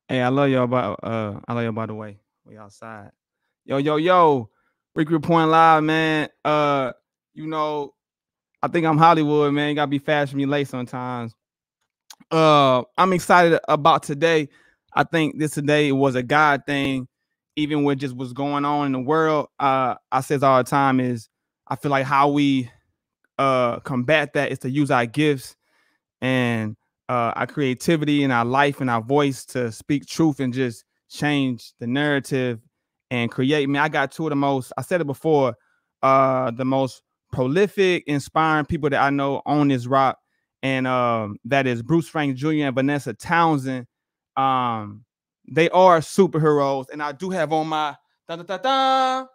Hey, I love y'all by the way. We outside. Yo. Rick Point Live, man. You know, I think I'm Hollywood, man. You gotta be fast for me late sometimes. I'm excited about today. I think this today was a God thing, even with just what's going on in the world. I says all the time is I feel like how we combat that is to use our gifts and our creativity and our life and our voice to speak truth and just change the narrative and create. Man, I got two of the most, I said it before, the most prolific, inspiring people that I know on this rock. And that is Bruce Frank Jr. and Vanessa Townsend. Um, they are superheroes. And I do have on my da da da da.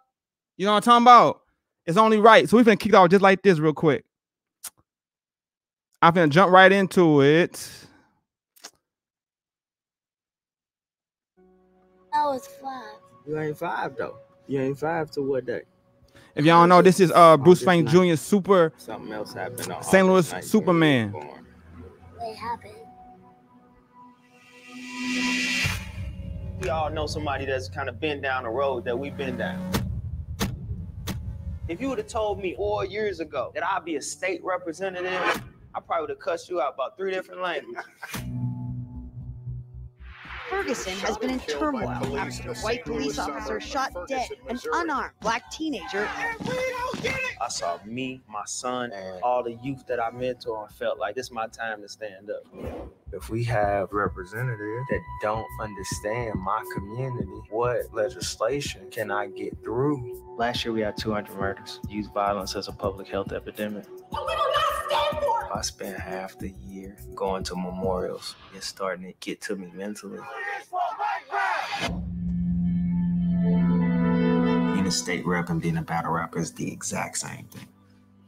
You know what I'm talking about? It's only right. So we're gonna kick it off just like this real quick. I'm gonna jump right into it. I was 5. You ain't 5 though. You ain't 5 to what day? If y'all don't know, this is Bruce Frank Jr. Super Something else happened on St. Louis August 19th, Superman. What happened? We all know somebody that's kind of been down the road that we've been down. If you would have told me 4 years ago that I'd be a state representative, I probably would have cussed you out about 3 different languages. Ferguson has been in turmoil after a white police officer shot dead an unarmed black teenager. I saw me, my son, and all the youth that I mentor and felt like this is my time to stand up. If we have representatives that don't understand my community, what legislation can I get through? Last year we had 200 murders. Youth violence as a public health epidemic. I spent half the year going to memorials. It's starting to get to me mentally. Being a state rep and being a battle rapper is the exact same thing.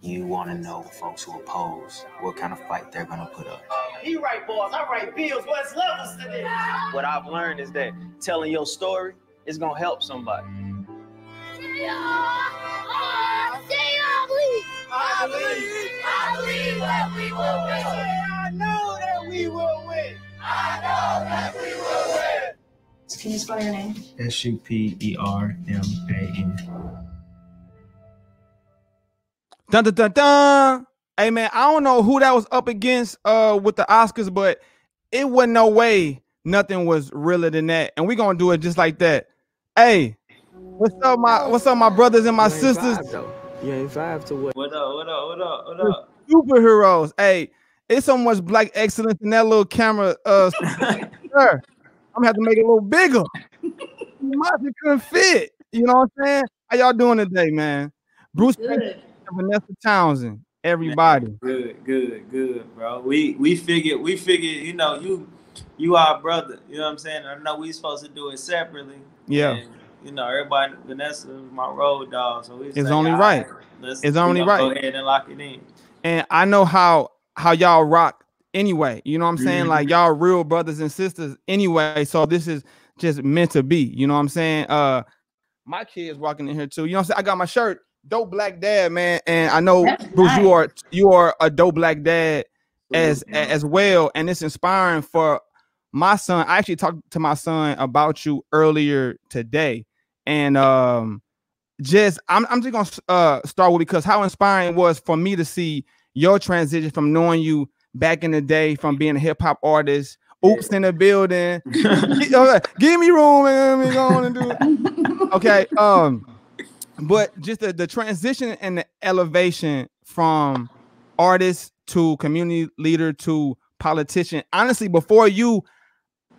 You want to know folks who oppose, what kind of fight they're going to put up. He write balls, I write bills. What's levels to this? What I've learned is that telling your story is going to help somebody. I believe that we will win. I know that we will win. I know that we will win. Can you spell your name? Superman. Dun dun dun dun. Hey man, I don't know who that was up against with the Oscars, but it wasn't no way nothing was realer than that. And we're gonna do it just like that. Hey, what's up, my brothers and my sisters? You ain't 5 to what? What up? Superheroes. Hey, it's so much black excellence in that little camera. Sir, I'm gonna have to make it a little bigger. It couldn't fit. You know what I'm saying? How y'all doing today, man? Bruce and Vanessa Townsend. Everybody. Man, good, bro. We figured, you know, you our brother. You know what I'm saying? I know we supposed to do it separately. Yeah. And, you know, everybody, Vanessa is my road dog, so it's only right. It's only right. Go ahead and lock it in. And I know how y'all rock anyway. You know what I'm saying? Like y'all real brothers and sisters anyway. So this is just meant to be. You know what I'm saying? My kids walking in here too. You know what I'm saying? I got my shirt, dope black dad, man. And I know Bruce, nice. you are a dope black dad as well. And it's inspiring for my son. I actually talked to my son about you earlier today. And I'm just gonna start with because how inspiring it was for me to see your transition from knowing you back in the day from being a hip-hop artist. Oops in the building. Give me room and go on and do it. Okay. But just the transition and the elevation from artist to community leader to politician. Honestly, before you,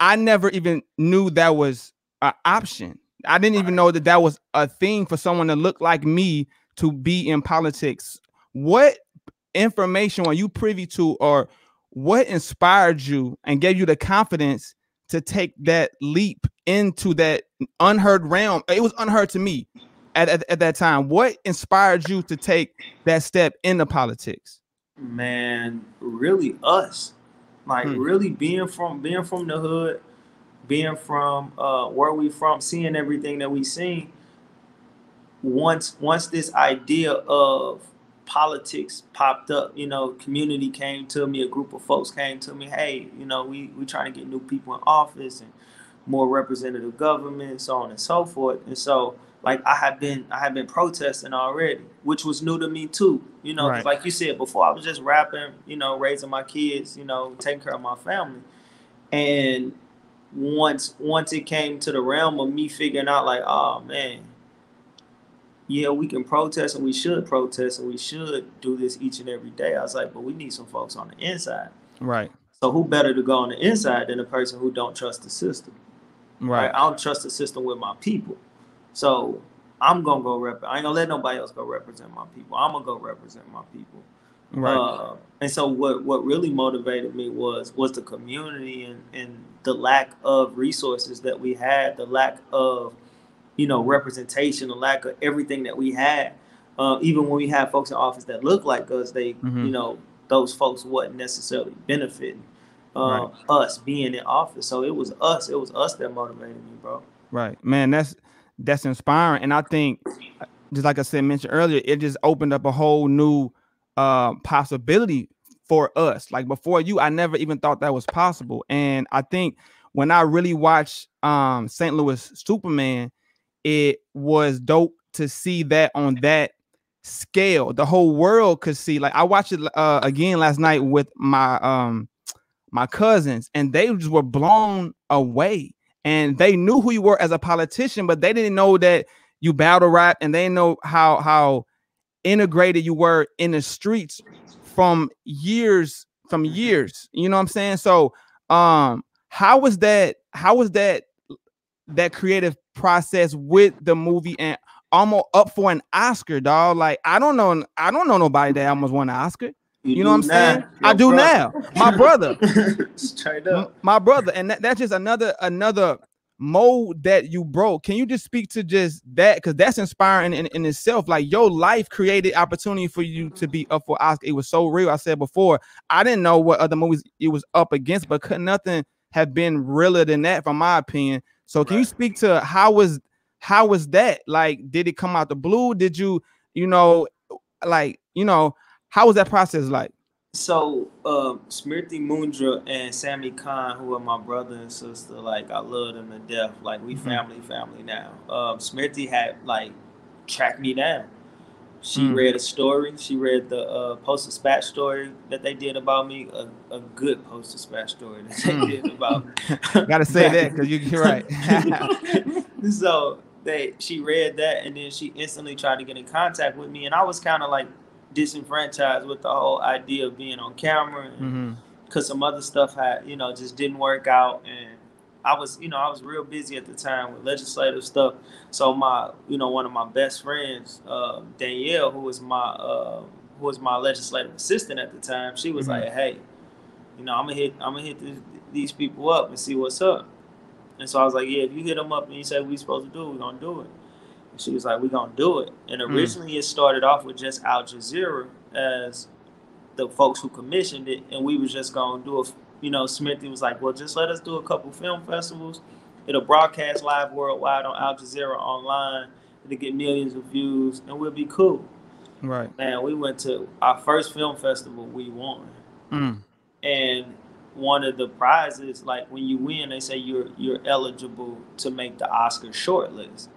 I never even knew that was an option. I didn't even know that was a thing for someone to look like me to be in politics. What information were you privy to, or what inspired you and gave you the confidence to take that leap into that unheard realm? It was unheard to me at that time. What inspired you to take that step into politics? Man, really us. Like really being from the hood, being from where we from, seeing everything that we seen. Once this idea of politics popped up, you know, community came to me, a group of folks came to me, hey, you know, we trying to get new people in office and more representative government, so on and so forth. And so, like, I have been protesting already, which was new to me too. You know, 'cause Right. like you said before, I was just rapping, you know, raising my kids, you know, taking care of my family. And once it came to the realm of me figuring out, like, oh man, yeah, we can protest and we should protest and we should do this each and every day. I was like, but we need some folks on the inside. Right. So who better to go on the inside than a person who don't trust the system? Right? Right. I don't trust the system with my people. So I'm gonna go I ain't gonna let nobody else go represent my people. I'm gonna go represent my people. Right. And so what really motivated me was the community and the lack of resources that we had, the lack of, you know, representation, the lack of everything that we had. Even when we had folks in office that looked like us, they, you know, those folks wasn't necessarily benefiting Right. us being in office. So it was us that motivated me, bro. Right, man. That's inspiring, and I think, just like I said, mentioned earlier, it just opened up a whole new possibility for us. Like before you, I never even thought that was possible. And I think when I really watched St. Louis Superman, it was dope to see that on that scale. The whole world could see. Like I watched it again last night with my cousins, and they just were blown away. And they knew who you were as a politician, but they didn't know that you battle rap, and they know how integrated you were in the streets from years. You know what I'm saying? So how was that creative process with the movie, and almost up for an Oscar, dog? Like I don't know nobody that almost won an Oscar. You know what I'm saying? I do now. My brother. Straight up. My brother. And that's just another mold that you broke. Can you just speak to just that? Because that's inspiring in itself. Like your life created opportunity for you to be up for Oscar. It was so real. I said before, I didn't know what other movies it was up against, but could nothing have been realer than that, from my opinion. So can you speak to how was that? Like, did it come out the blue? Did you how was that process like? So Smriti Mundra and Sammy Khan, who are my brother and sister, like I love them to death. Like we family now. Smriti had like tracked me down. She read a story. She read the Post-Dispatch story that they did about me. A good Post-Dispatch story that they did about me. Gotta say that because you're right. So she read that, and then she instantly tried to get in contact with me, and I was kind of like disenfranchised with the whole idea of being on camera, because some other stuff had, just didn't work out, and I was real busy at the time with legislative stuff. So one of my best friends, Danielle, who was my legislative assistant at the time, she was like, "Hey, I'm gonna hit these people up and see what's up." And so I was like, "Yeah, if you hit them up and you say what we supposed to do, we're gonna do it." And she was like, "We're gonna do it." And originally it started off with just Al Jazeera as the folks who commissioned it, and we was just gonna do it. Smithy was like, "Well, just let us do a couple film festivals. It'll broadcast live worldwide on Al Jazeera online. It'll get millions of views, and we'll be cool." Right. And we went to our first film festival. We won, and one of the prizes, like when you win, they say you're eligible to make the Oscar shortlist.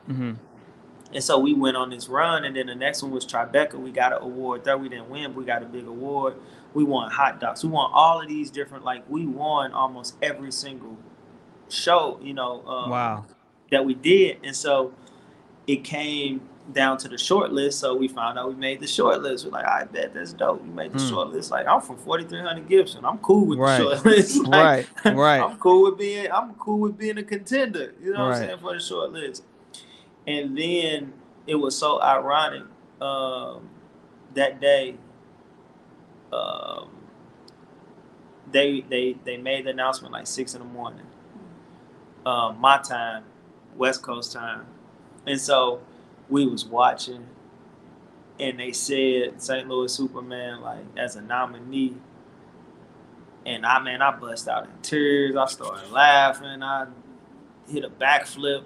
And so we went on this run, and then the next one was Tribeca. We got an award there. We didn't win, but we got a big award. We won hot dogs. We won all of these different, we won almost every single show, wow, that we did. And so it came down to the short list. So we found out we made the short list. We're like, I bet that's dope. We made the short list. Like, I'm from 4300 Gibson. I'm cool with the short list. Right. I'm cool with being a contender, what I'm saying, for the short list. And then it was so ironic that day. They made the announcement like 6 a.m, my time, West Coast time, and so we was watching, and they said St. Louis Superman like as a nominee, and I bust out in tears. I started laughing. I hit a backflip.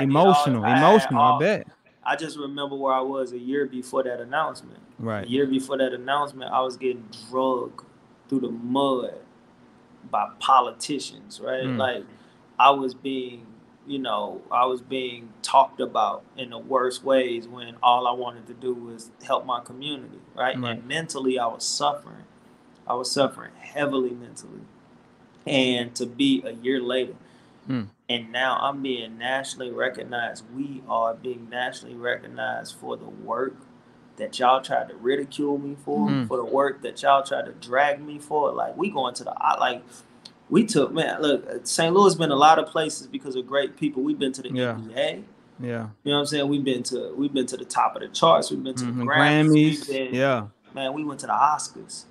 Emotional. I bet. I just remember where I was a year before that announcement. Right. A year before that announcement, I was getting drugged through the mud by politicians, right? Like I was being, I was being talked about in the worst ways when all I wanted to do was help my community, right? And mentally, I was suffering. I was suffering heavily mentally. And to be a year later, and now I'm being nationally recognized. We are being nationally recognized for the work that y'all tried to ridicule me for the work that y'all tried to drag me for. Like, we going to we took, man, look, St. Louis been a lot of places because of great people. We've been to the NBA. Yeah. You know what I'm saying? We've been to the top of the charts. We've been to the Grammys. Man, we went to the Oscars.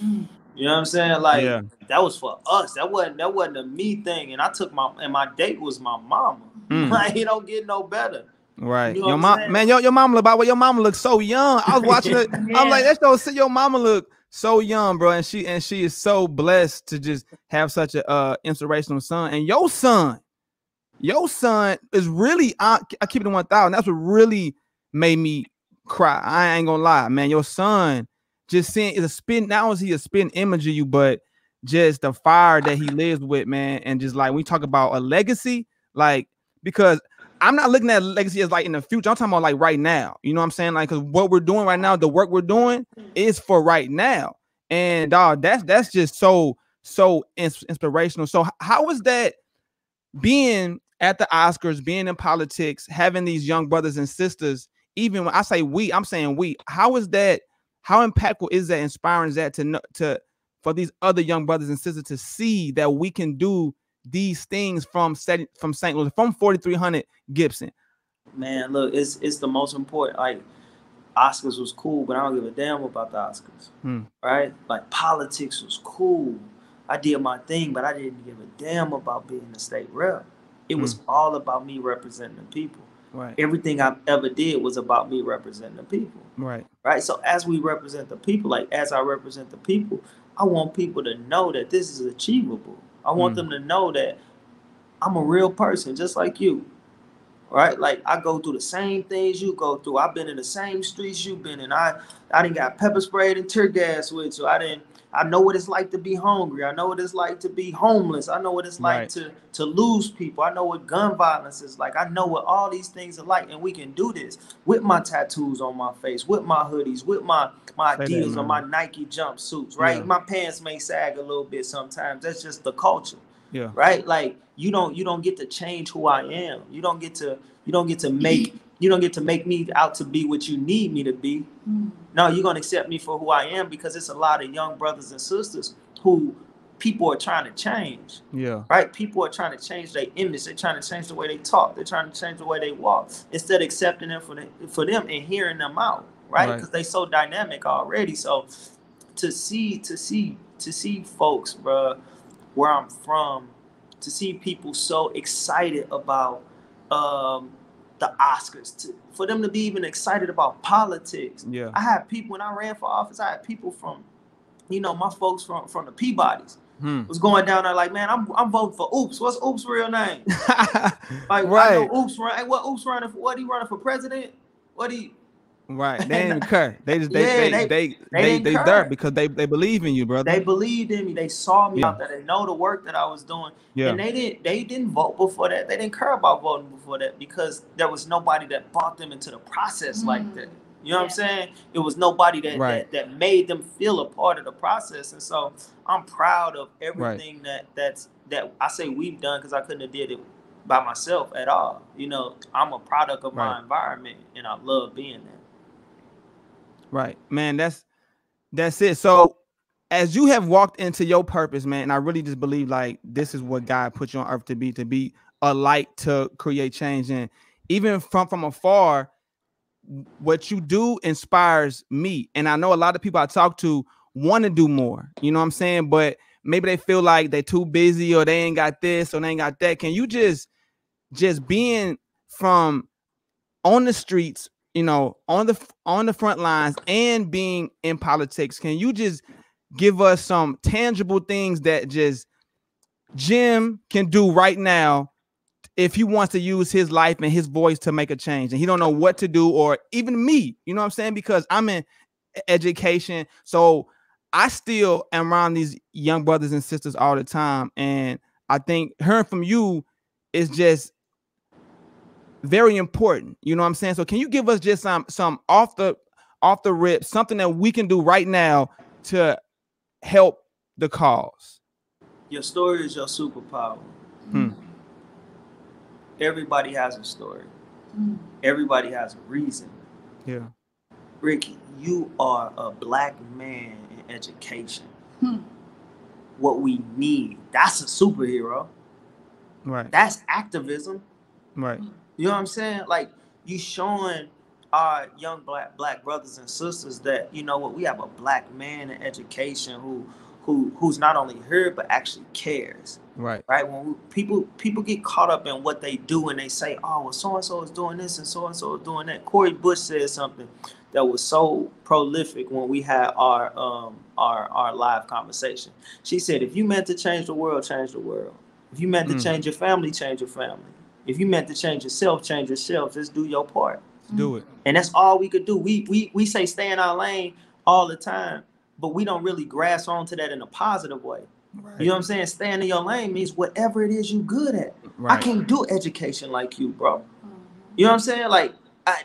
You know what I'm saying? Like, that was for us. That wasn't a me thing. And I took my date was my mama. Like, it don't get no better. Right. You know your mom, man, your mama look, by the way, your mama looks so young. I was watching it. I'm like, that's don't see your mama look so young, bro. And she is so blessed to just have such a inspirational son. And your son is really, I keep it 1,000. That's what really made me cry. I ain't gonna lie, man. Your son just seeing is a spin. Not only is he a spin image of you, but just the fire that he lives with, man. And just like, when we talk about a legacy, like, because I'm not looking at legacy as like in the future. I'm talking about like right now. You know what I'm saying? Like, because what we're doing right now, the work we're doing is for right now. And that's just so inspirational. So how is that being at the Oscars, being in politics, having these young brothers and sisters? Even when I say we, I'm saying we. How is that? How impactful is that? Inspiring is that for these other young brothers and sisters to see that we can do these things from St. Louis, from 4300 Gibson? Man, look, it's the most important. Like, Oscars was cool, but I don't give a damn about the Oscars. Right? Like, politics was cool. I did my thing, but I didn't give a damn about being a state rep. It was all about me representing the people. Right. Everything I ever did was about me representing the people. Right. So as we represent the people, like as I represent the people, I want people to know that this is achievable. I want them to know that I'm a real person, just like you. Right? Like, I go through the same things you go through. I've been in the same streets you've been in. I didn't got pepper sprayed and tear gas with you. I know what it's like to be hungry. I know what it's like to be homeless. I know what it's like to lose people. I know what gun violence is like. I know what all these things are like. And we can do this with my tattoos on my face, with my hoodies, with my Adidas or my Nike jumpsuits, right? My pants may sag a little bit sometimes. That's just the culture. Yeah. Right? Like, you don't get to change who I am. You don't get to make me out to be what you need me to be. No, you're gonna accept me for who I am, because it's a lot of young brothers and sisters who people are trying to change. Yeah. Right? People are trying to change their image. They're trying to change the way they talk. They're trying to change the way they walk. Instead of accepting them for them and hearing them out. Right? Because they so dynamic already. So to see folks, bro, where I'm from, to see people so excited about the Oscars, for them to be even excited about politics. Yeah. I had people, when I ran for office, I had people from, my folks from the Peabodys was going down there like, man, I'm voting for Oops. What's Oops' real name? Like, I know Oops running. What Oops running for? What he running for president? What he? Right, they didn't care. They just they there because they believe in you, brother. They believed in me. They saw me out there. They know the work that I was doing. Yeah. And they didn't vote before that. They didn't care about voting before that because there was nobody that brought them into the process like that. You know what I'm saying? It was nobody that made them feel a part of the process. And so I'm proud of everything that I say we've done, because I couldn't have did it by myself at all. I'm a product of my environment, and I love being there. Right, man, that's it. So as you have walked into your purpose, man, and I really just believe like this is what God put you on earth to be a light to create change. And even from afar, what you do inspires me. And I know a lot of people I talk to want to do more, you know what I'm saying? But maybe they feel like they're too busy, or they ain't got this, or they ain't got that. Can you just being from on the streets, on the front lines, and being in politics, can you just give us some tangible things that just Jim can do right now if he wants to use his life and his voice to make a change, and he don't know what to do, or even me, you know what I'm saying? Because I'm in education, so I still am around these young brothers and sisters all the time, and I think hearing from you is just very important. You know what I'm saying? So can you give us just some off the rip, something that we can do right now to help the cause? Your story is your superpower. Everybody has a story. Everybody has a reason. Yeah. Ricky, you are a black man in education. What we need, that's a superhero. Right. That's activism. Right. You know what I'm saying? Like, you showing our young black brothers and sisters that, you know what, we have a black man in education who's not only heard but actually cares. Right. Right. When people get caught up in what they do and they say, oh, well, so and so is doing this and so is doing that. Corey Bush said something that was so prolific when we had our live conversation. She said, if you meant to change the world, change the world. If you meant to change your family, change your family. If you meant to change yourself, change yourself. Just do your part. Do it. And that's all we could do. We say stay in our lane all the time, but we don't really grasp onto that in a positive way. Right. You know what I'm saying? Staying in your lane means whatever it is you good at. Right. I can't do education like you, bro. You know what I'm saying? Like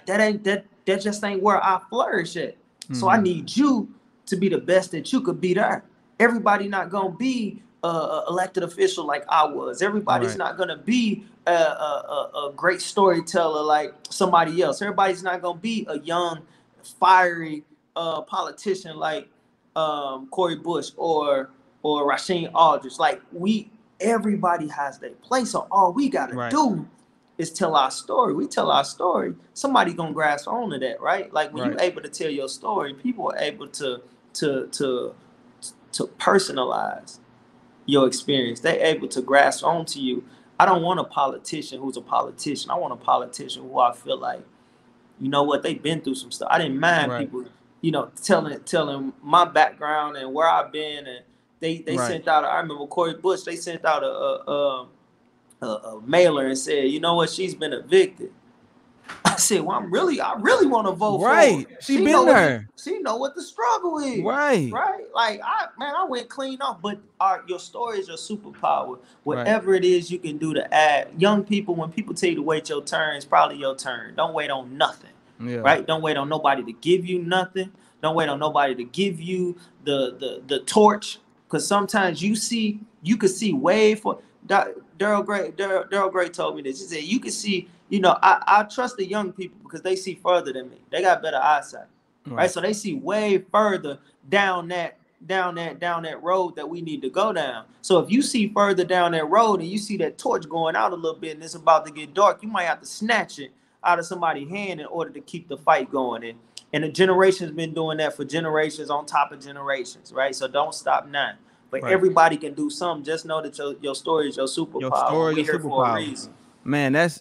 that just ain't where I flourish at. So I need you to be the best that you could be there. Everybody not gonna be elected official like I was. Everybody's not gonna be a great storyteller like somebody else. Everybody's not gonna be a young, fiery politician like Corey Bush or Rasheem Aldridge. Like everybody has their place. So all we gotta do is tell our story. We tell our story, somebody gonna grasp onto that, right? Like when you're able to tell your story, people are able to personalize your experience. They're able to grasp onto you. I don't want a politician who's a politician. I want a politician who I feel like, you know what, they've been through some stuff. I didn't mind people, you know, telling my background and where I've been. And they sent out, I remember Corey Bush, they sent out a mailer and said, you know what, she's been evicted. I said, well, I really want to vote for her. She been there. She know what the struggle is. Right. Like I went clean off. But your story is your superpower. Whatever it is you can do to add. Young people, when people tell you to wait your turn, it's probably your turn. Don't wait on nothing. Yeah. Right? Don't wait on nobody to give you nothing. Don't wait on nobody to give you the torch. Because sometimes you could see way for Daryl Gray told me this. He said you can see. You know, I trust the young people because they see further than me. They got better eyesight, right? So they see way further down that road that we need to go down. So if you see further down that road and you see that torch going out a little bit and it's about to get dark, you might have to snatch it out of somebody's hand in order to keep the fight going. And the generation's been doing that for generations on top of generations, right? So don't stop now. But everybody can do something. Just know that your story is your superpower. Your story is your superpower. For a reason. Man, that's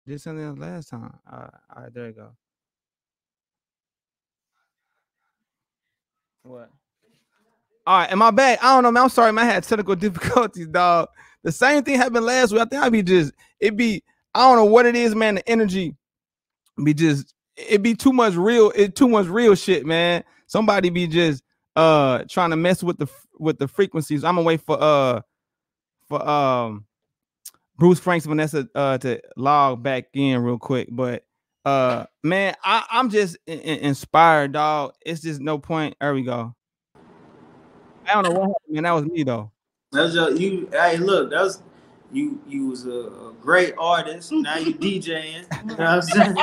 did something else last time. All right, there you go. What? All right, am I back? I don't know, man. I'm sorry, man. I had technical difficulties, dog. The same thing happened last week. I think I don't know what it is, man. The energy be too much real shit, man. Somebody be just trying to mess with the frequencies. I'm gonna wait for for Bruce Franks, Vanessa, to log back in real quick. But man, I'm just inspired, dog. It's just no point. There we go. I don't know what happened, man. That was me though. That's you. Hey, look, that's you. You was a great artist. Now you DJing. You know what I'm saying?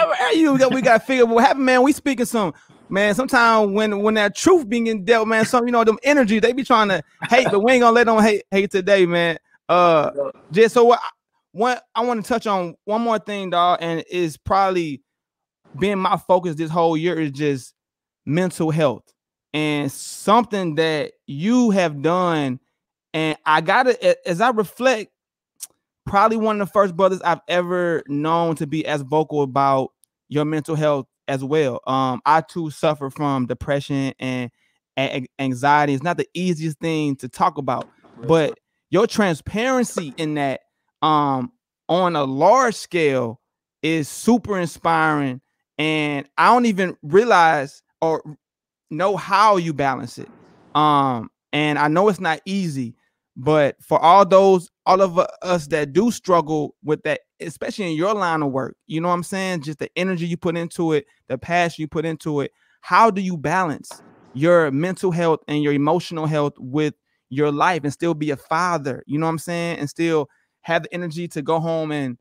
We got to figure out what happened, man. We speaking some, man. Sometimes when that truth being dealt, man, some them energy they be trying to hate, but we ain't gonna let them hate today, man. Just so what I want to touch on one more thing, dog, and is probably been my focus this whole year is just mental health and something that you have done. And I gotta, as I reflect, probably one of the first brothers I've ever known to be as vocal about your mental health as well. I too suffer from depression and anxiety. It's not the easiest thing to talk about, but your transparency in that, on a large scale, is super inspiring. And I don't even realize or know how you balance it. And I know it's not easy, but for all of us that do struggle with that, especially in your line of work, you know what I'm saying? Just the energy you put into it, the passion you put into it. How do you balance your mental health and your emotional health with your life and still be a father? You know what I'm saying? And still have the energy to go home and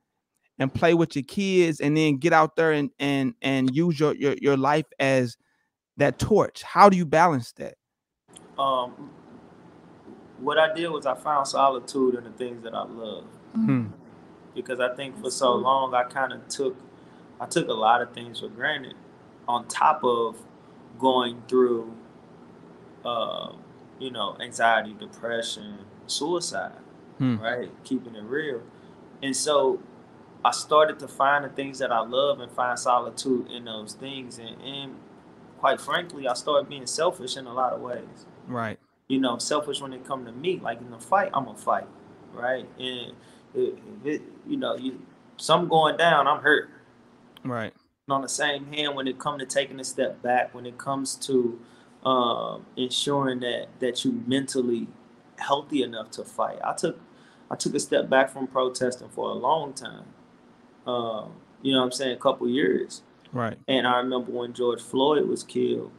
play with your kids and then get out there and use your life as that torch. How do you balance that? What I did was I found solitude in the things that I love. Because I think for so long I took a lot of things for granted, on top of going through anxiety, depression, suicide, right? Keeping it real. And so I started to find the things that I love and find solitude in those things. And quite frankly, I started being selfish in a lot of ways. Right. Selfish when it come to me. Like in a fight, I'm a fight, right? And something going down, I'm hurt. Right. And on the same hand, when it comes to taking a step back, when it comes to ensuring that you mentally healthy enough to fight, I took a step back from protesting for a long time. You know what I'm saying? A couple years. Right. And I remember when George Floyd was killed,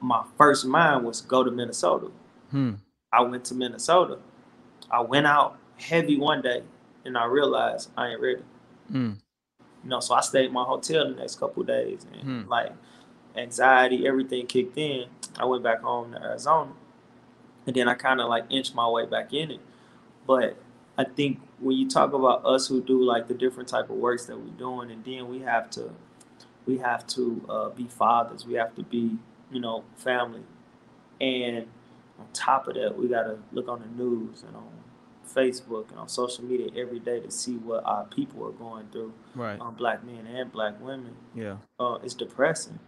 my first mind was go to Minnesota. I went to Minnesota. I went out heavy one day and I realized I ain't ready. So I stayed in my hotel the next couple of days, and like anxiety, everything kicked in. I went back home to Arizona, and then I kind of like inched my way back in it. But I think when you talk about us who do like the different type of works that we're doing, and then we have to be fathers. We have to be, family. And on top of that, we got to look on the news and on Facebook and on social media every day to see what our people are going through. Right. Black men and black women. Yeah. It's depressing.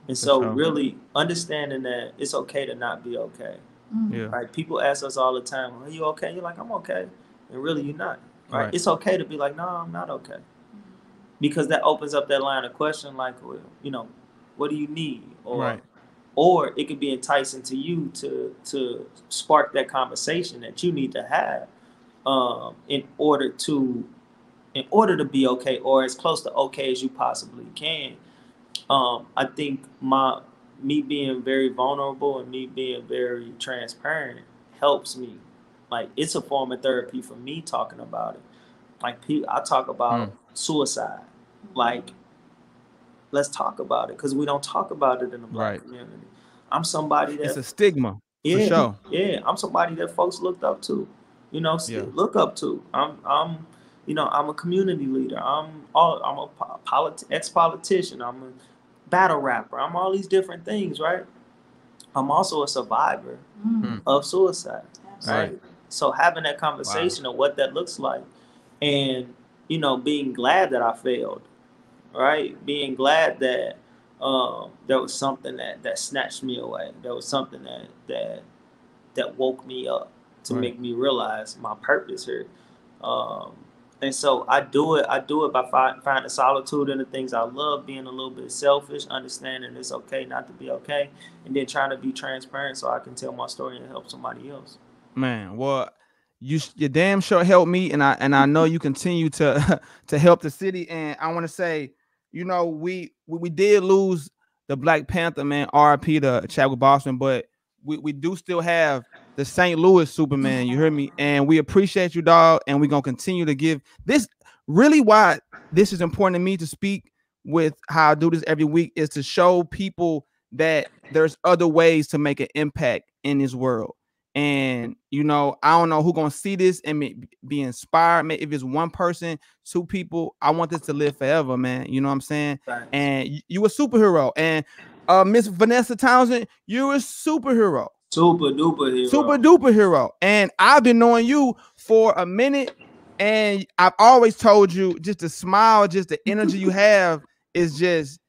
And so really understanding that it's okay to not be okay. Yeah. Right. People ask us all the time, are you okay? You're like, I'm okay. And really you're not. Right. It's okay to be like, no, I'm not okay. Because that opens up that line of question like, well, what do you need? Or it could be enticing to you to spark that conversation that you need to have in order to be okay, or as close to okay as you possibly can. I think me being very vulnerable and me being very transparent helps me. Like it's a form of therapy for me talking about it. Like I talk about suicide. Like let's talk about it, because we don't talk about it in the black community. I'm somebody that it's a stigma. Yeah, for sure. Yeah, I'm somebody that folks looked up to. Look up to. I'm a community leader. I'm a ex-politician. I'm a battle rapper. I'm all these different things, right? I'm also a survivor of suicide, right? So having that conversation of what that looks like, and being glad that I failed, right? Being glad that there was something that snatched me away. There was something that woke me up to make me realize my purpose here. And so I do it by finding solitude in the things I love, being a little bit selfish, understanding it's okay not to be okay, and then trying to be transparent so I can tell my story and help somebody else. Man, well, you damn sure helped me, and I know you continue to to help the city. And I want to say, you know, we did lose the Black Panther, man, RIP to Chadwick Boseman, but we do still have the St. Louis Superman. You heard me, and we appreciate you, dog. And we're gonna continue to give this. Really, why this is important to me to speak with how I do this every week is to show people that there's other ways to make an impact in this world. And you know, I don't know who's gonna see this and be inspired. If it's one person, two people, I want this to live forever, man. You know what I'm saying? Thanks. And you a superhero. And Miss Vanessa Townsend, you're a superhero. Super duper hero. Super duper hero. And I've been knowing you for a minute, and I've always told you just the smile, just the energy you have is just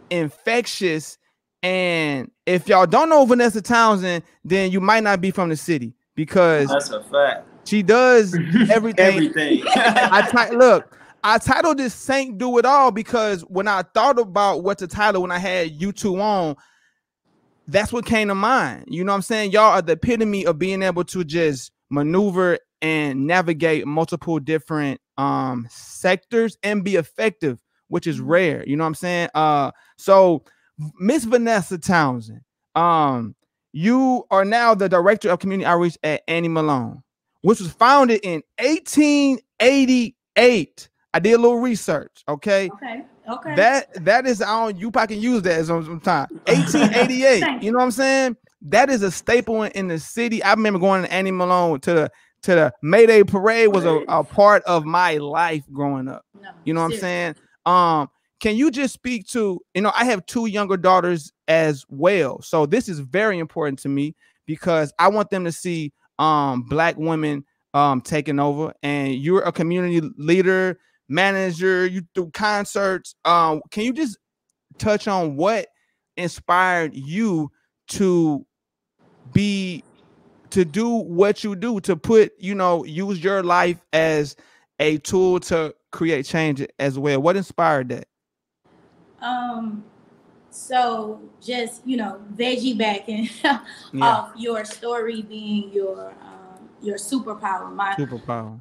infectious. And if y'all don't know Vanessa Townsend, then you might not be from the city, because that's a fact. She does everything. I titled this Saint Do It All because when I thought about what to title when I had you two on, that's what came to mind. You know what I'm saying? Y'all are the epitome of being able to just maneuver and navigate multiple different sectors and be effective, which is rare. You know what I'm saying? So Miss Vanessa Townsend, you are now the director of community outreach at Annie Malone, which was founded in 1888. I did a little research. Okay. That is on you. I can use that some time. 1888. You know what I'm saying? That is a staple in the city. I remember going to Annie Malone to the Mayday Parade was a part of my life growing up. You know what I'm saying? Can you just speak to, you know, I have two younger daughters as well. So this is very important to me because I want them to see Black women taking over. And you're a community leader, manager, you do concerts. Can you just touch on what inspired you to do what you do, to put, you know, use your life as a tool to create change as well? What inspired that? So just, you know, veggie backing off your story being your superpower.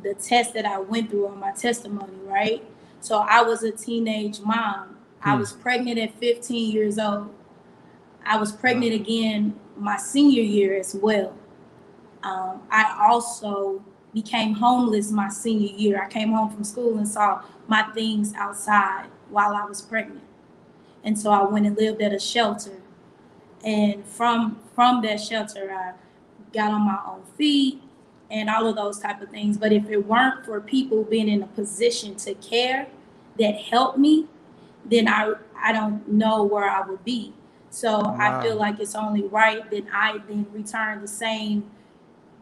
The test that I went through on my testimony, right? So I was a teenage mom. I was pregnant at 15 years old. I was pregnant again my senior year as well. I also became homeless my senior year. I came home from school and saw my things outside while I was pregnant. And so I went and lived at a shelter. And from that shelter, I got on my own feet and all of those type of things. But if it weren't for people being in a position to care that helped me, then I don't know where I would be. So I feel like it's only right that I then return the same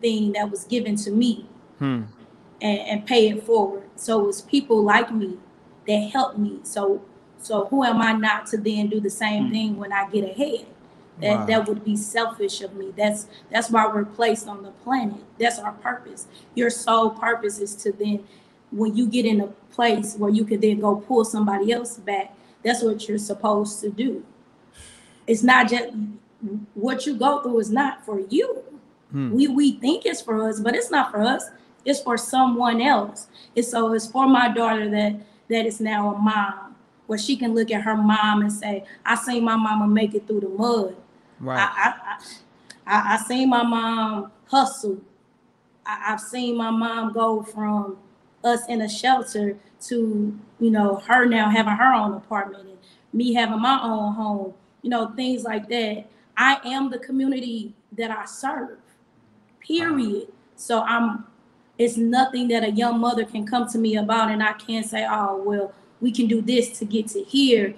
thing that was given to me and pay it forward. So it's people like me that helped me. So who am I not to then do the same thing when I get ahead? That would be selfish of me. That's why we're placed on the planet. That's our purpose. Your sole purpose is to then, when you get in a place where you can then go pull somebody else back, that's what you're supposed to do. It's not just what you go through is not for you. We think it's for us, but it's not for us. It's for someone else. It's for my daughter that is now a mom, where she can look at her mom and say, I seen my mama make it through the mud. Right. I seen my mom hustle. I've seen my mom go from us in a shelter to, you know, her now having her own apartment and me having my own home, you know, things like that. I am the community that I serve, period. So it's nothing that a young mother can come to me about and I can't say, oh, well, we can do this to get to here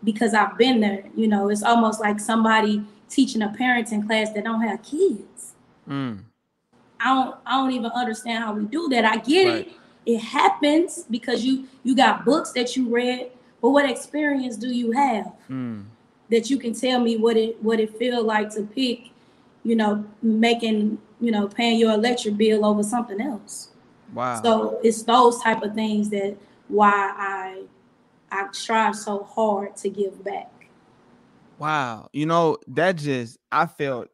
because I've been there. You know, it's almost like somebody teaching a parenting class that don't have kids. I don't even understand how we do that. I get it. It happens because you got books that you read, but what experience do you have that you can tell me what it feel like to pick, you know, making, you know, paying your electric bill over something else. Wow. So it's those type of things that why I strive so hard to give back. Wow. You know, that I felt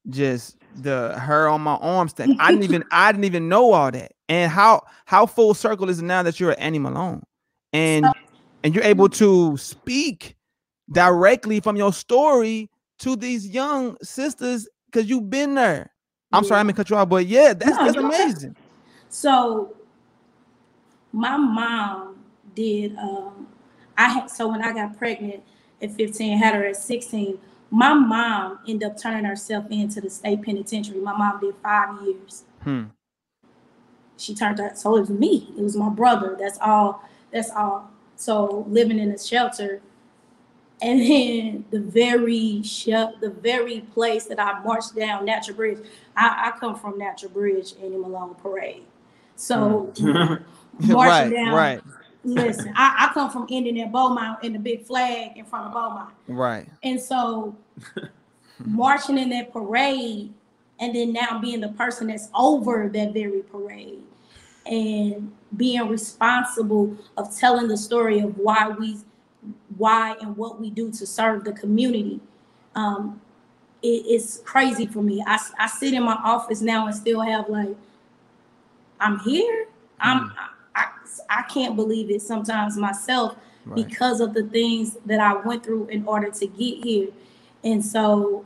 just the hair on my arms thing. I didn't even know all that. And how full circle is it now that you're at Annie Malone, and you're able to speak directly from your story to these young sisters because you've been there. I'm sorry, I'm gonna cut you off, but yeah, that's amazing. So my mom did. So when I got pregnant at 15, had her at 16. My mom ended up turning herself into the state penitentiary. My mom did 5 years. She turned her, so it was me. It was my brother. That's all. So living in a shelter. And then the very place that I marched down, Natural Bridge. I come from Natural Bridge, Annie Malone Parade. So marching down. Right. Listen, I come from ending at Beaumont in the big flag in front of Beaumont. Right. And so marching in that parade, and then now being the person that's over that very parade, and being responsible of telling the story of why and what we do to serve the community. It's crazy for me. I sit in my office now and still have like, I'm here. I can't believe it sometimes myself, because of the things that I went through in order to get here. And so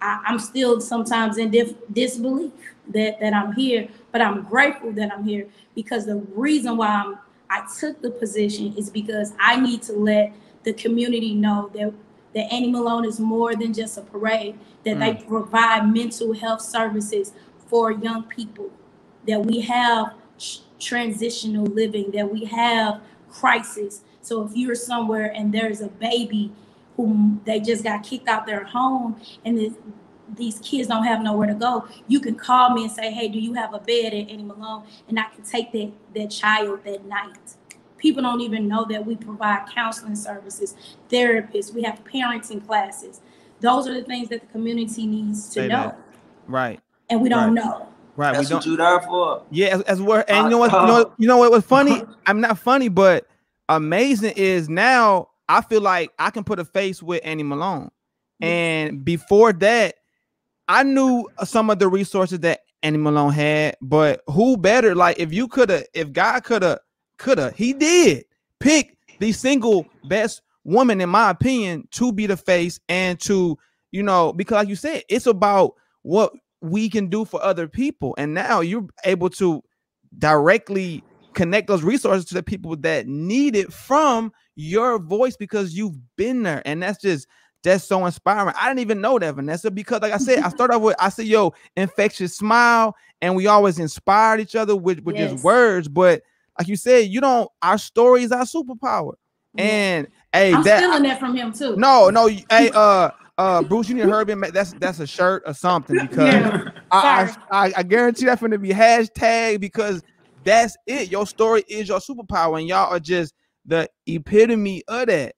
I'm still sometimes in disbelief that I'm here, but I'm grateful that I'm here, because the reason why I took the position is because I need to let the community know that Annie Malone is more than just a parade, that they provide mental health services for young people, that we have transitional living, that we have crisis. So if you're somewhere and there's a baby whom they just got kicked out their home, and these kids don't have nowhere to go, you can call me and say, hey, do you have a bed at Annie Malone? And I can take that child that night. People don't even know that we provide counseling services, therapists, we have parenting classes. Those are the things that the community needs to know. Right. And we don't know. Right. That's what you there for. Yeah, as well. And you know what was funny? I'm not funny, but amazing is now I feel like I can put a face with Annie Malone. And before that, I knew some of the resources that Annie Malone had, but who better? Like if God could have, he did pick the single best woman, in my opinion, to be the face and to, because like you said, it's about what we can do for other people. And now you're able to directly connect those resources to the people that need it from your voice, because you've been there. And that's so inspiring. I didn't even know that, Vanessa, because like I said, I started off with, I said, yo, infectious smile. And we always inspired each other with just words. But like you said, our story is our superpower. And hey, I'm stealing that from him too. No, hey, Bruce, you need to hurry up. That's a shirt or something, because I guarantee that's going to be hashtag, because that's it. Your story is your superpower, and y'all are just the epitome of that.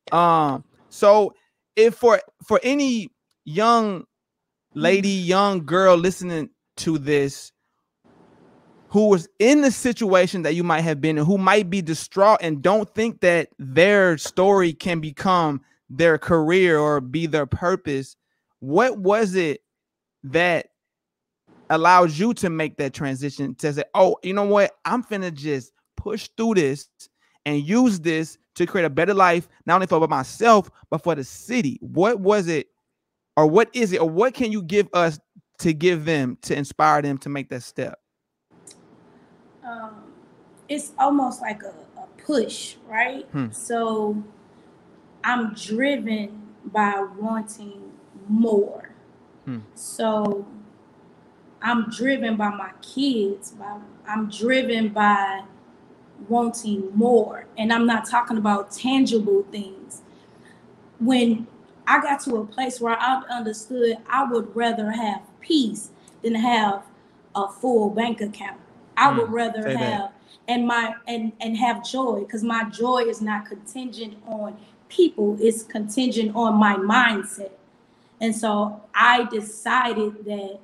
So if for any young lady, young girl listening to this, who was in the situation that you might have been in, who might be distraught and don't think that their story can become their career or be their purpose, what was it that allowed you to make that transition to say, oh, you know what, I'm finna just push through this and use this to create a better life, not only for myself, but for the city? What was it, or what is it, or what can you give us to give them, to inspire them to make that step? It's almost like a push, right? So I'm driven by wanting more. So I'm driven by my kids. I'm driven by wanting more. And I'm not talking about tangible things. When I got to a place where I understood I would rather have peace than have a full bank account. I would rather have and have joy, because my joy is not contingent on people, it's contingent on my mindset. And so I decided that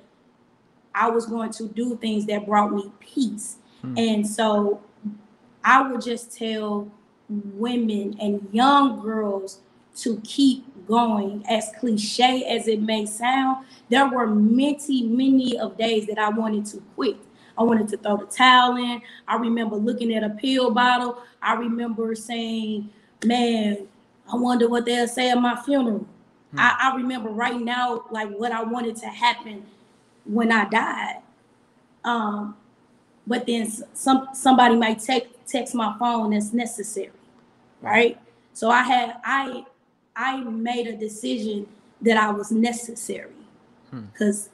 I was going to do things that brought me peace. And so I would just tell women and young girls to keep going. As cliche as it may sound, there were many of days that I wanted to quit. I wanted to throw the towel in. I remember looking at a pill bottle. I remember saying, man, I wonder what they'll say at my funeral. I remember writing out like what I wanted to happen when I died. But then somebody might text my phone that's necessary, right? So I made a decision that I was necessary, because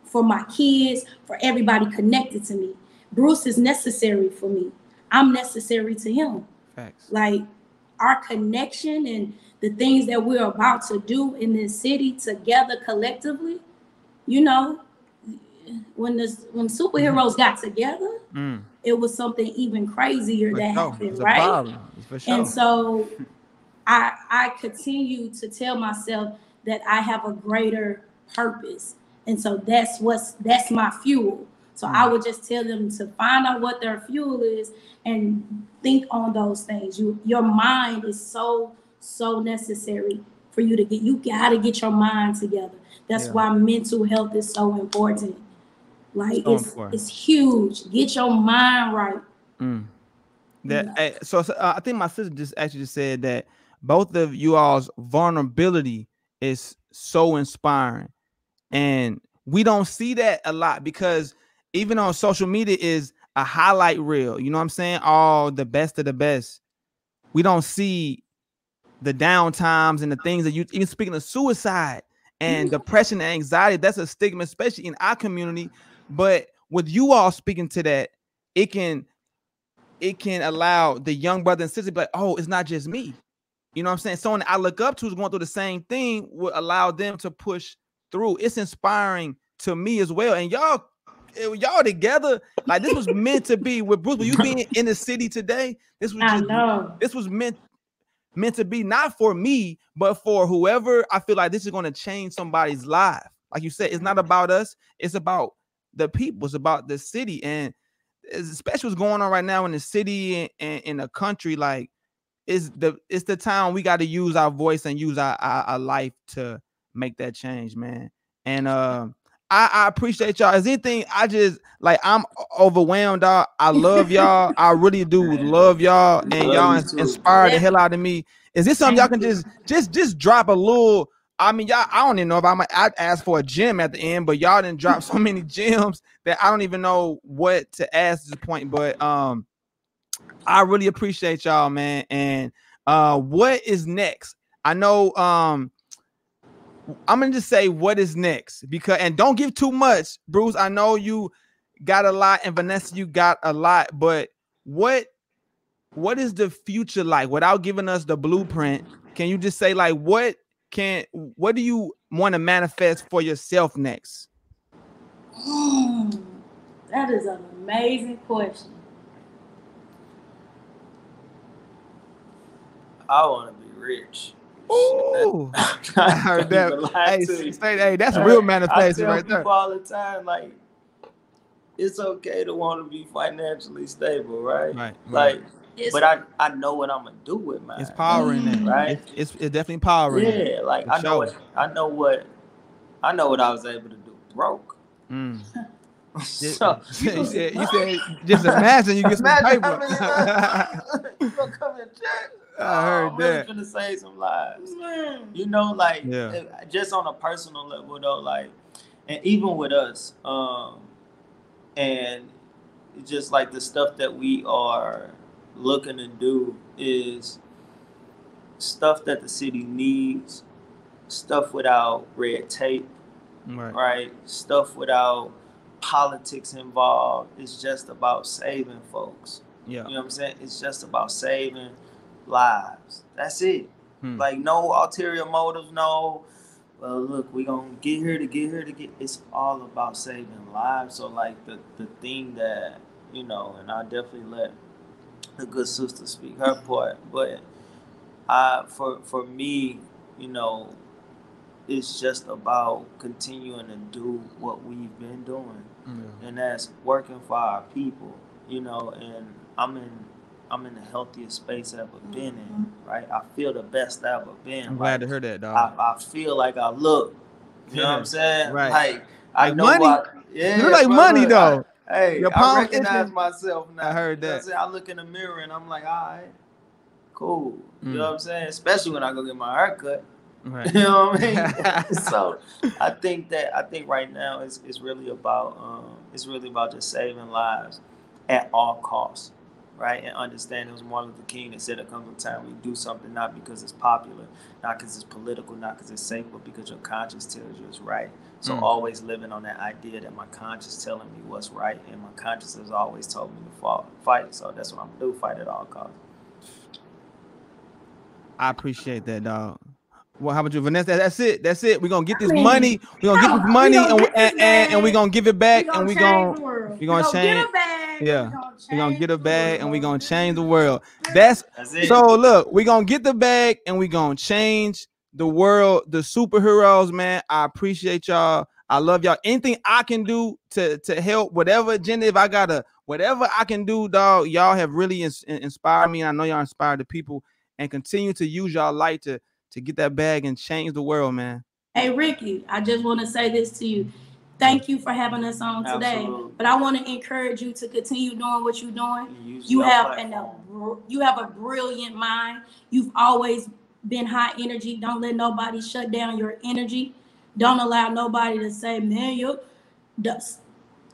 for my kids, for everybody connected to me, Bruce is necessary for me. I'm necessary to him. Facts. Like our connection and the things that we're about to do in this city together collectively, you know, when superheroes got together, it was something even crazier that happened, it's right? A problem. It's for sure. And so I continue to tell myself that I have a greater purpose. And so that's my fuel. So I would just tell them to find out what their fuel is and think on those things. Your mind is so necessary for you gotta get your mind together. That's why mental health is so important. Like it's huge. Get your mind right. I think my sister just said that both of you all's vulnerability is so inspiring, and we don't see that a lot because even on social media is a highlight reel. You know what I'm saying? All the best of the best. We don't see the down times and the things that even speaking of suicide and depression and anxiety, that's a stigma, especially in our community. But with you all speaking to that, it can allow the young brother and sister to be like, oh, it's not just me. You know what I'm saying? Someone I look up to who's going through the same thing will allow them to push through. It's inspiring to me as well. And y'all together, like this was meant to be. With Bruce, with you being in the city today, this was meant to be, not for me, but for whoever. I feel like this is going to change somebody's life. Like you said, it's not about us. It's about the people. It's about the city. And especially what's going on right now in the city and in the country, like it's the time we got to use our voice and use our life to make that change, man. And I appreciate y'all. Is anything I just like I'm overwhelmed, dog. I love y'all. I really do love y'all, and y'all inspire the hell out of me. Is this something y'all can just drop a little? I mean, y'all, I don't even know if I'd ask for a gem at the end, but y'all didn't drop so many gems that I don't even know what to ask at this point. But I really appreciate y'all, man. And what is next? I know I'm gonna just say what is next, and don't give too much, Bruce. I know you got a lot, and Vanessa, you got a lot, but what is the future like without giving us the blueprint? Can you just say like what do you want to manifest for yourself next? That is an amazing question. I want to be rich. Oh, I heard that. Hey, that's real manifestation right there. I tell people all the time, like, it's okay to want to be financially stable, right? Like, but I know what I'm gonna do with mine. It's power in that, right? It's definitely power in that. Yeah, like I know what I was able to do broke. So you said just imagine you get some paper. You gonna come and check. I heard I'm that. really finna save some lives. You know, like just on a personal level though, like, and even with us, and just like the stuff that we are looking to do is stuff that the city needs, stuff without red tape, right? Stuff without politics involved. It's just about saving folks. Yeah. You know what I'm saying? It's just about saving lives. That's it. Like no ulterior motives, no look, we gonna get here to get. It's all about saving lives. So like the thing that, you know, and I definitely let the good sister speak her part, but for me, you know, it's just about continuing to do what we've been doing, and that's working for our people, you know. And I'm in I'm in the healthiest space I've ever been in, right? I feel the best I've ever been. I'm glad to hear that, dog. I feel like I look. You know what I'm saying? Right. Like I know money. what. Yeah, you look like bro, money, look, though. I recognize myself now. I heard you know that. What I'm I look in the mirror and I'm like, all right, cool. You know what I'm saying? Especially when I go get my hair cut. Right. You know what I mean? So I think right now it's really about just saving lives at all costs. Right, and understand it was Martin Luther King that said there comes a time when you do something not because it's popular, not because it's political, not because it's safe, but because your conscience tells you it's right. So always living on that idea that my conscience is telling me what's right, and my conscience has always told me to fight. So that's what I'm gonna do, fight at all costs. I appreciate that, dog. Well, how about you, Vanessa? That's it. We're gonna get this money. We're gonna get this money, and we're gonna give it back, and we're gonna change. Yeah, we're gonna get a bag, and we're gonna change the world. That's it. So look, we're gonna get the bag, and we're gonna change the world. The superheroes, man. I appreciate y'all. I love y'all. Anything I can do to help, whatever agenda, if I gotta, whatever I can do, dog. Y'all have really inspired me, and I know y'all inspired the people, and continue to use y'all light to get that bag and change the world, man. Hey, Ricky, I just want to say this to you. Thank you for having us on today. Absolutely. But I want to encourage you to continue doing what you're doing. You have a brilliant mind. You've always been high energy. Don't let nobody shut down your energy. Don't allow nobody to say, man,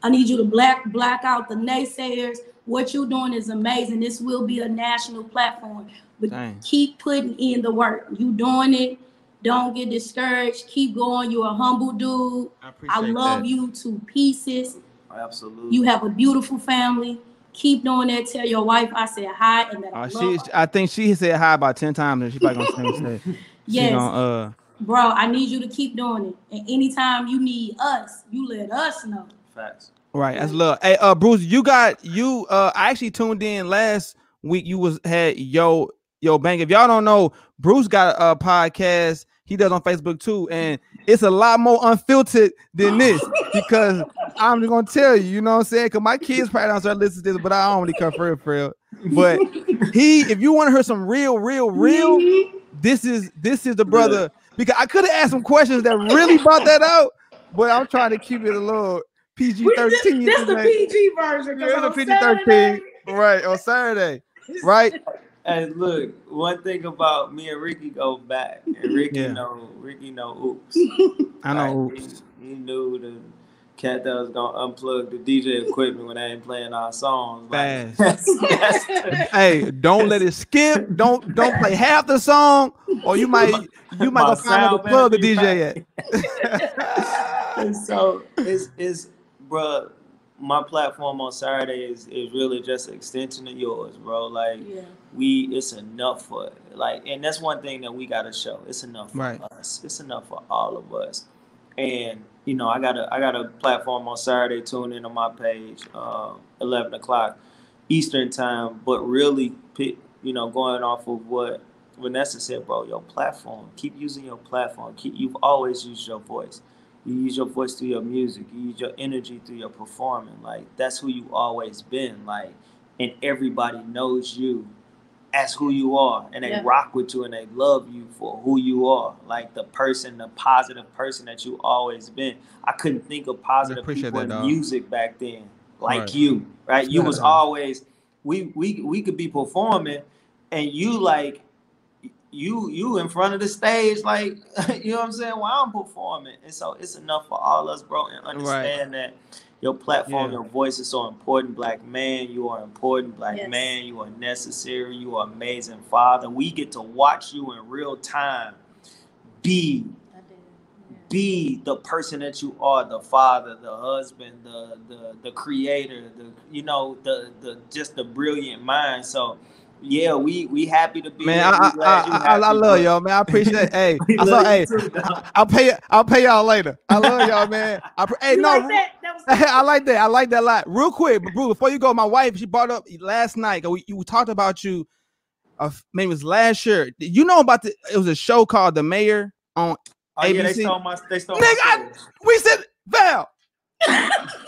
I need you to black out the naysayers. What you're doing is amazing. This will be a national platform. But keep putting in the work. You doing it. Don't get discouraged. Keep going. You're a humble dude. I love you to pieces. Absolutely. You have a beautiful family. Keep doing that. Tell your wife I said hi and that I love her. I think she said hi about 10 times and she's probably gonna say yes. Bro, I need you to keep doing it. And anytime you need us, you let us know. Facts. Right. That's love. Hey, Bruce, I actually tuned in last week. You had Yo Bang. If y'all don't know, Bruce got a podcast he does on Facebook too, and it's a lot more unfiltered than this because I'm just gonna tell you, you know what I'm saying? Because my kids probably don't start listening to this, but I don't really come for it. But if you want to hear some real, this is the brother. Because I could have asked some questions that really brought that out, but I'm trying to keep it a little PG-13. This the PG version. Yeah, it's a PG-13. Right, on Saturday. Right? And look, one thing about me and Ricky go back, and Ricky know Oops. I know Oops. He knew the cat that was gonna unplug the DJ equipment when they ain't playing our songs. Hey, don't let it skip. Don't play half the song, or you might go find out the plug the DJ at. And so it's bro. My platform on Saturday is really just an extension of yours, bro. Like it's enough for and that's one thing that we gotta show. It's enough for us. It's enough for all of us. And I got a platform on Saturday. Tune in on my page, 11 o'clock Eastern time. But really, going off of what Vanessa said, bro. Your platform. Keep using your platform. You've always used your voice. You use your voice through your music. You use your energy through your performing. That's who you always been. And everybody knows you as who you are. And they rock with you and they love you for who you are. The positive person that you always been. I couldn't think of positive people in music back then you, right? You was always, we could be performing and you you in front of the stage, you know what I'm saying? While I'm performing. And so it's enough for all us, bro, and understand that your platform, your voice is so important. Black man, you are important. Black man, you are necessary. You are amazing, father. We get to watch you in real time be the person that you are, the father, the husband, the creator, the just the brilliant mind. So yeah, we happy to be man. I love y'all, man. I appreciate it. Hey, I'll pay y'all later. I love y'all, man. I like that. I like that a lot. Real quick, but Bruce, before you go, my wife, she brought up last night. We talked about you. Maybe it was last year. You know about it was a show called The Mayor on ABC. Yeah, they stole we said Val.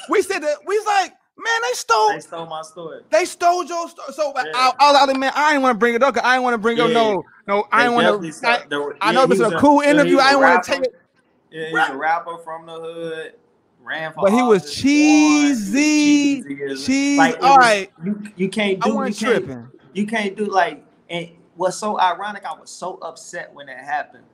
We said that we was like, Man, they stole my story. They stole your story. So Yeah. man, I ain't want to bring it up. I ain't want to bring up no. I ain't want to. I know this is a cool interview. I ain't want to take it. Yeah, he's a rapper from the hood. Ran for but he was office, cheesy. Like, all right, you can't do. I wasn't tripping. You can't do like. And what's so ironic? I was so upset when that happened.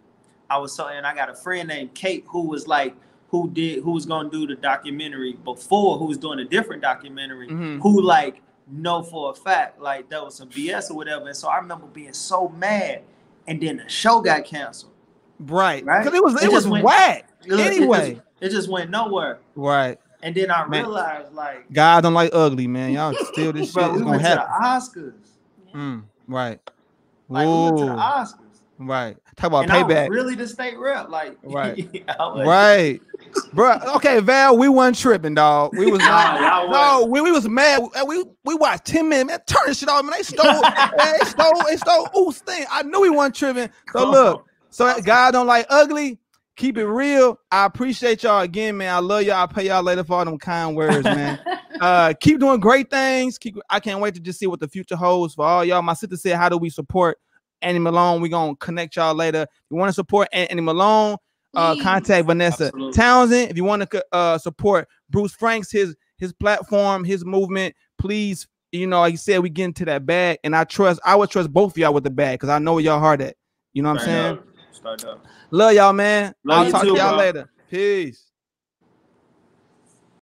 And I got a friend named Kate who was like, who was gonna do the documentary before, who was doing a different documentary, who like know for a fact like that was some BS or whatever. And so I remember being so mad, and then the show got canceled. Right? Because it was whack. Anyway, it just went nowhere. Right. And then I realized like God don't like ugly, man. Y'all steal this shit. Bro, we went to the Oscars. Right. Like we went to the Oscars. Right. Talk about and payback. I was really the state rep. Like right. Right. Bro, okay, Val, we wasn't tripping, dog. We was not. No, we was mad. We watched 10 minutes. Man, turn this shit off, man. They stole Oos thing. I knew we wasn't tripping. So look, God don't like ugly. Keep it real. I appreciate y'all again, man. I love y'all. I'll pay y'all later for all them kind words, man. Keep doing great things. I can't wait to just see what the future holds for all y'all. My sister said, how do we support Annie Malone? We're gonna connect y'all later. If you want to support Annie Malone, contact Vanessa. Absolutely. Townsend. If you want to support Bruce Franks, his platform, his movement, please, like you said, we get into that bag, and I would trust both of y'all with the bag because I know where y'all heart at. You know what I'm saying? Start up. Love y'all, man. I'll talk to y'all later. Peace.